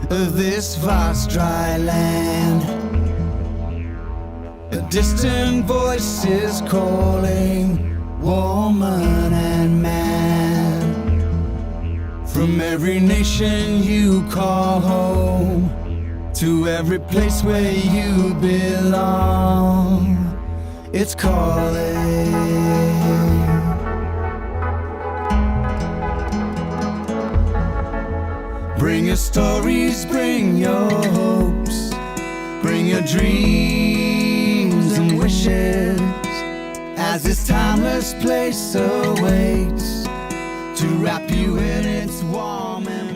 of this vast dry land. A distant voice is calling woman and man. From every nation you call home, to every place where you belong, it's calling. Bring your stories, bring your hopes, bring your dreams and wishes, as this timeless place awaits to wrap you in its warm embrace.